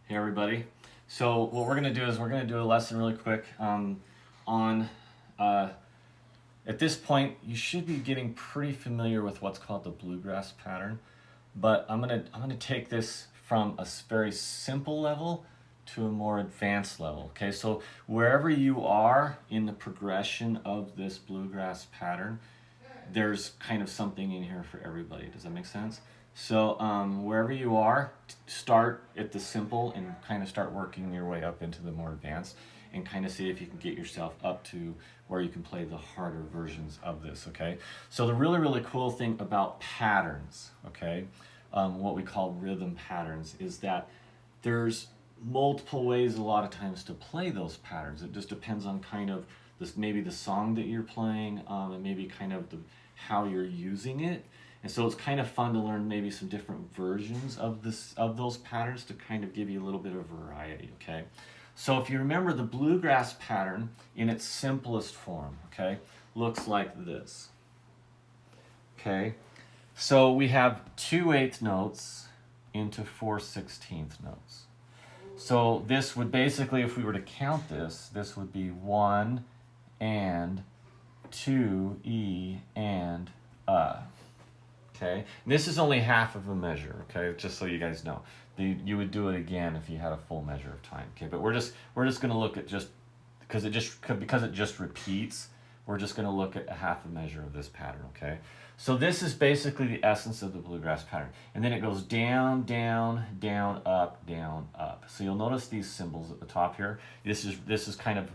Hey everybody. So what we're going to do is we're going to do a lesson really quick on, at this point you should be getting pretty familiar with what's called the bluegrass pattern, but I'm going to take this from a very simple level to a more advanced level. Okay, so wherever you are in the progression of this bluegrass pattern, there's kind of something in here for everybody. Does that make sense? So wherever you are, start at the simple and kind of start working your way up into the more advanced and kind of see if you can get yourself up to where you can play the harder versions of this, okay? So the really, really cool thing about patterns, okay, what we call rhythm patterns, is that there's multiple ways a lot of times to play those patterns. It just depends on kind of this, maybe the song that you're playing, and maybe kind of how you're using it. And so it's kind of fun to learn maybe some different versions of those patterns to kind of give you a little bit of variety, okay? So if you remember, the bluegrass pattern in its simplest form, okay, looks like this. Okay? So we have 2/8 notes into 4/16 notes. So this would basically, if we were to count this, this would be 1 and 2 E and Okay, and this is only half of a measure. Okay, just so you guys know, you would do it again if you had a full measure of time. Okay, but we're just going to look at just because it just repeats. We're just going to look at a half a measure of this pattern. Okay, so this is basically the essence of the bluegrass pattern, and then it goes down, down, down, up, down, up. So you'll notice these symbols at the top here. This is kind of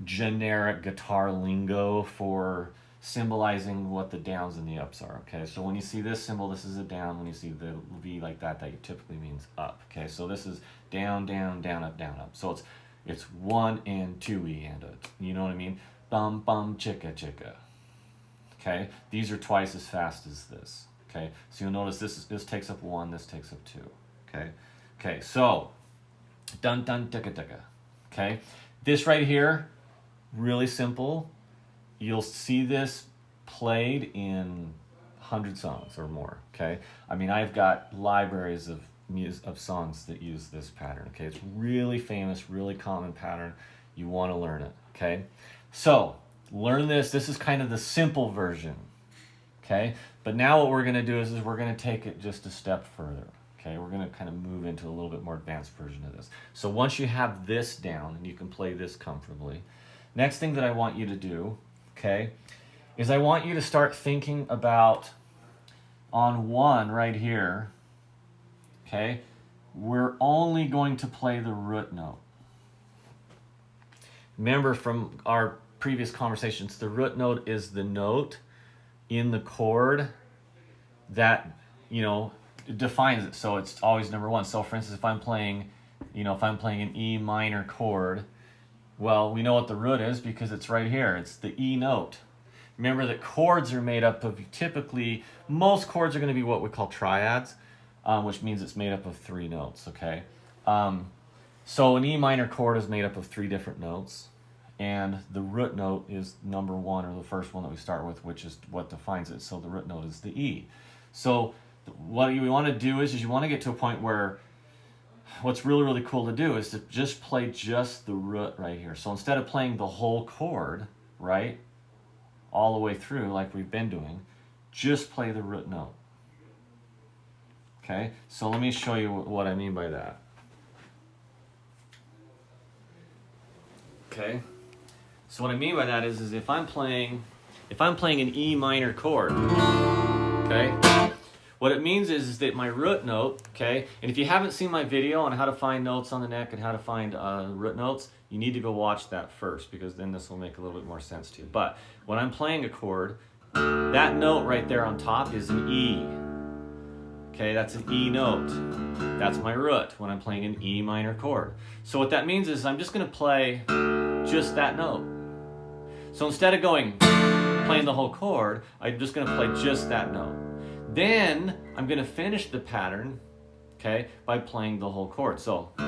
generic guitar lingo for symbolizing what the downs and the ups are. Okay, so when you see this symbol, this is a down. When you see the V like that typically means up. Okay, so this is down, down, down, up, down, up. So it's 1 and 2 E and you know what I mean? Bum bum chicka chicka. Okay, these are twice as fast as this. Okay, so you'll notice this takes up 1, this takes up 2. Okay, so dun dun ticka ticka. Okay, this right here, really simple. You'll see this played in 100 songs or more, okay? I mean, I've got libraries of songs that use this pattern, okay? It's really famous, really common pattern. You want to learn it, okay? So, learn this. This is kind of the simple version, okay? But now what we're going to do is we're going to take it just a step further, okay? We're going to kind of move into a little bit more advanced version of this. So once you have this down and you can play this comfortably, next thing that I want you to do, okay, is I want you to start thinking about on 1 right here, okay, we're only going to play the root note. Remember from our previous conversations, the root note is the note in the chord that, defines it. So it's always number 1. So for instance, if I'm playing an E minor chord, well, we know what the root is because it's right here. It's the E note. Remember that chords are made up of, typically, most chords are going to be what we call triads, which means it's made up of 3 notes, okay? So an E minor chord is made up of 3 different notes, and the root note is number 1, or the first one that we start with, which is what defines it. So the root note is the E. So what you want to do is you want to get to a point where what's really, really cool to do is to just play just the root right here. So instead of playing the whole chord, right, all the way through like we've been doing, just play the root note. Okay, so let me show you what I mean by that. Okay, so what I mean by that is if I'm playing an E minor chord, okay, what it means is that my root note, okay, and if you haven't seen my video on how to find notes on the neck and how to find root notes, you need to go watch that first, because then this will make a little bit more sense to you. But when I'm playing a chord, that note right there on top is an E. Okay, that's an E note. That's my root when I'm playing an E minor chord. So what that means is I'm just going to play just that note. So instead of playing the whole chord, I'm just going to play just that note. Then I'm going to finish the pattern, okay, by playing the whole chord. So it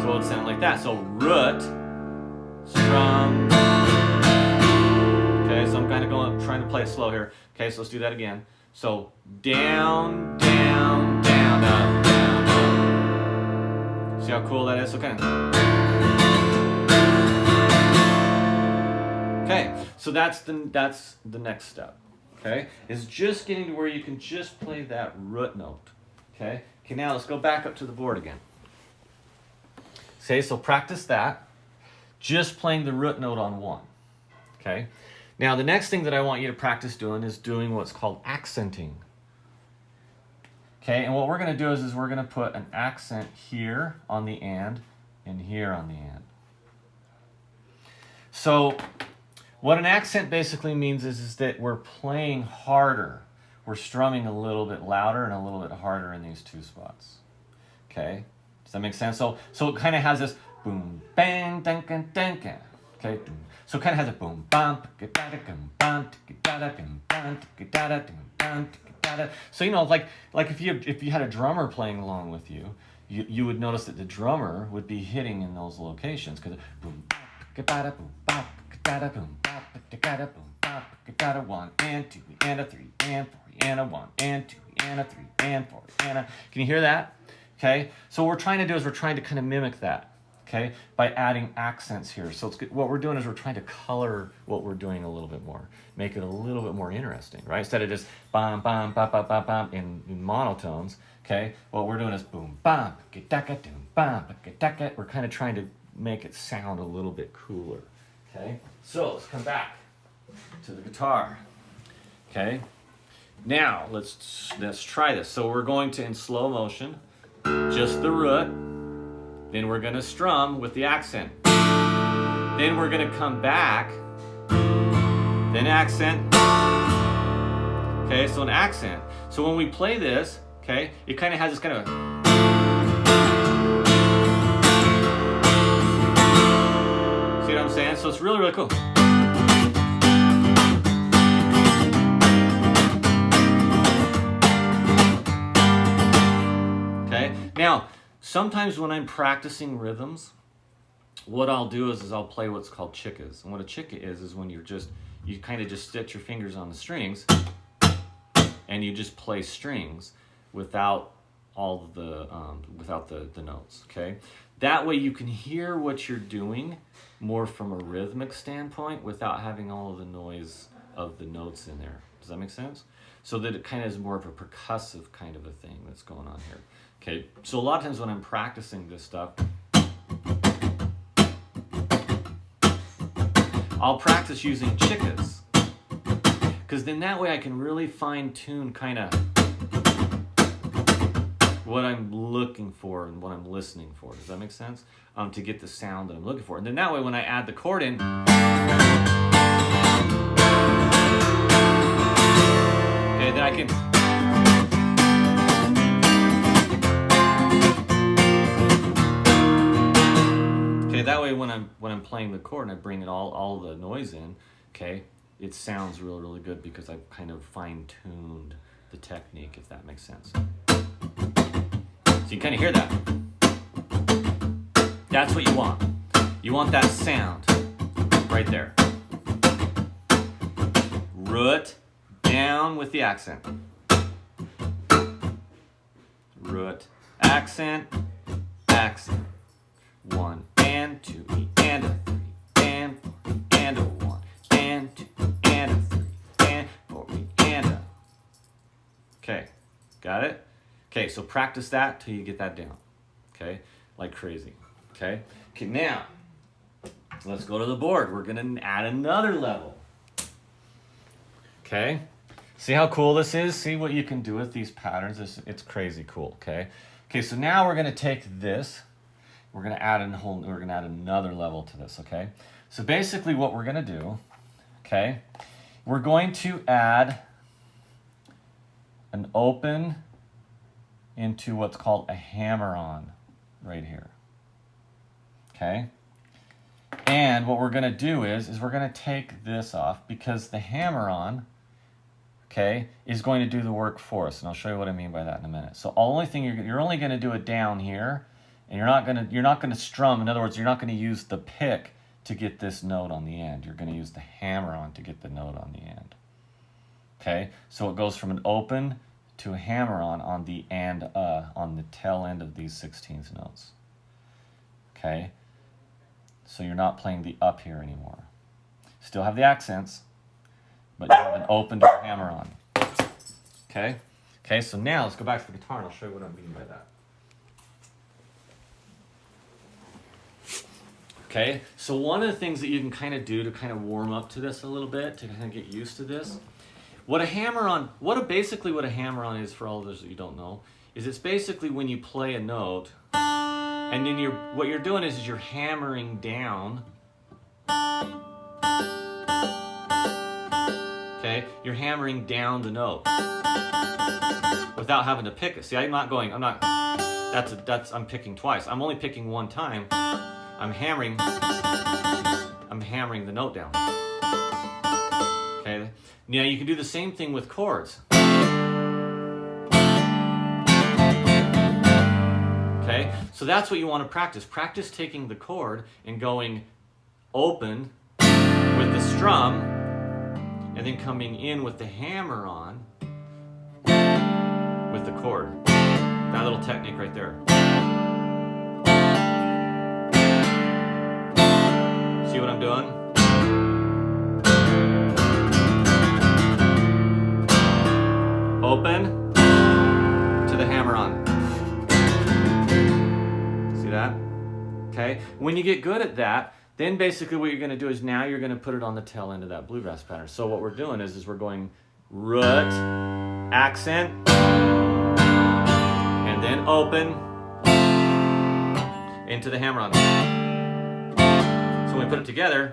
would sound like that. So root, strum. Okay, so I'm kind of trying to play it slow here. Okay, so let's do that again. So down, down, down, up, down, up. how cool that is? So kind of. Okay, so that's the next step. Okay, is just getting to where you can just play that root note. Okay. Okay, now let's go back up to the board again. Okay, so practice that. Just playing the root note on one. Okay. Now the next thing that I want you to practice doing is doing what's called accenting. Okay, and what we're going to do is we're going to put an accent here on the and here on the and. So what an accent basically means is that we're playing harder. We're strumming a little bit louder and a little bit harder in these two spots. Okay, does that make sense? So it kind of has this boom, bang, dunkin, dunkin. Okay, so it kind of has a boom, bam, boom, bam, boom, so you know, like if you had a drummer playing along with you, you would notice that the drummer would be hitting in those locations because boom, boom, boom, 1 and 2 and a 3 and 4 and a 1 and 2 and a 3 and 4 and a. Can you hear that? Okay, so what we're trying to do is we're trying to kind of mimic that. Okay, by adding accents here. So what we're doing is we're trying to color what we're doing a little bit more, make it a little bit more interesting, right? Instead of just bam, bam, bam, bam, bam, bam in monotones. Okay, what we're doing is boom, bam, gedaka, doom, bam, gedaka. We're kind of trying to make it sound a little bit cooler. Okay, so let's come back to the guitar. Okay, now let's try this. So we're going to, in slow motion, just the root. Then we're going to strum with the accent. Then we're going to come back. Then accent. Okay, so an accent. So when we play this, okay, it kind of has this kind of. See what I'm saying? So it's really, really cool. Okay, now. Sometimes when I'm practicing rhythms, what I'll do is I'll play what's called chickas. And what a chicka is when you kind of just stitch your fingers on the strings and you just play strings without all the notes. Okay, that way you can hear what you're doing more from a rhythmic standpoint without having all of the noise of the notes in there. Does that make sense? So that it kind of is more of a percussive kind of a thing that's going on here. Okay, so a lot of times when I'm practicing this stuff, I'll practice using chickas, because then that way I can really fine tune kind of what I'm looking for and what I'm listening for. Does that make sense? To get the sound that I'm looking for. And then that way when I add the chord in, okay, then I can. That way when I'm playing the chord and I bring it all the noise in, okay, it sounds really, really good because I've kind of fine-tuned the technique, if that makes sense. So you kind of hear that. That's what you want. You want that sound right there. Root down with the accent. Root, accent, accent. 1 and 2 and a 3 and 4 and a 1 and 2 and a 3 and 4 and a. Okay, got it? Okay, so practice that till you get that down. Okay, like crazy. Okay, now let's go to the board. We're gonna add another level. Okay, see how cool this is? See what you can do with these patterns? It's crazy cool. Okay, so now we're gonna take this. We're gonna add another level to this, okay? So basically what we're gonna do, okay, we're going to add an open into what's called a hammer-on right here, okay? And what we're gonna do is we're gonna take this off because the hammer-on, okay, is going to do the work for us, and I'll show you what I mean by that in a minute. So the only thing you're only gonna do it down here. And you're not gonna strum. In other words, you're not gonna use the pick to get this note on the end. You're gonna use the hammer-on to get the note on the end. Okay, so it goes from an open to a hammer-on the and on the tail end of these 16th notes. okay? So you're not playing the up here anymore. Still have the accents, but you have an open to your hammer on. Okay? Okay, so now let's go back to the guitar and I'll show you what I mean by that. Okay, so one of the things that you can kind of do to kind of warm up to this a little bit, to kind of get used to this, basically what a hammer-on is, for all of those that you don't know, is it's basically when you play a note, and then what you're doing is you're hammering down. Okay, you're hammering down the note without having to pick it. See, I'm picking twice. I'm only picking one time. I'm hammering the note down. Okay, now you can do the same thing with chords. Okay, so that's what you want to practice. Practice taking the chord and going open with the strum, and then coming in with the hammer on with the chord. That little technique right there. See what I'm doing? Open to the hammer on. See that? Okay. When you get good at that, then basically what you're going to do is now you're going to put it on the tail end of that bluegrass pattern. So what we're doing is we're going root, accent, and then open into the hammer on. So when we put it together,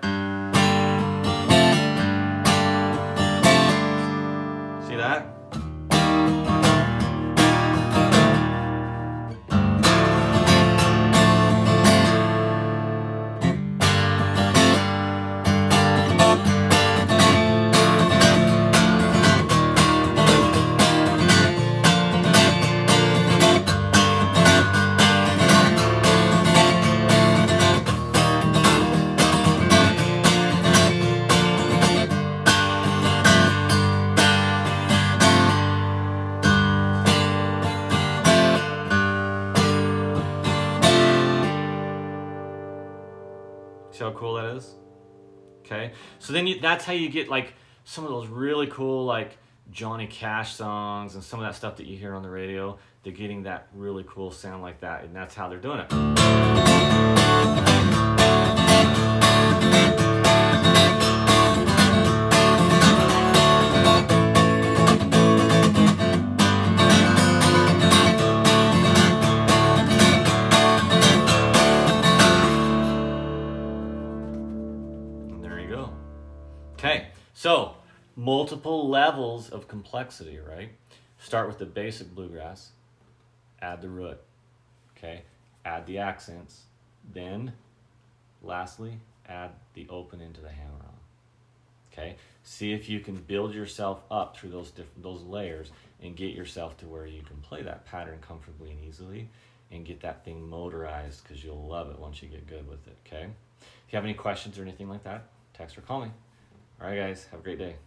see that? See how cool that is? Okay, so then that's how you get like some of those really cool like Johnny Cash songs and some of that stuff that you hear on the radio. They're getting that really cool sound like that, and that's how they're doing it. Okay, so multiple levels of complexity, right? Start with the basic bluegrass, add the root, okay? Add the accents, then lastly, add the open into the hammer-on, okay? See if you can build yourself up through those layers and get yourself to where you can play that pattern comfortably and easily and get that thing motorized, because you'll love it once you get good with it, okay? If you have any questions or anything like that, text or call me. All right, guys, have a great day.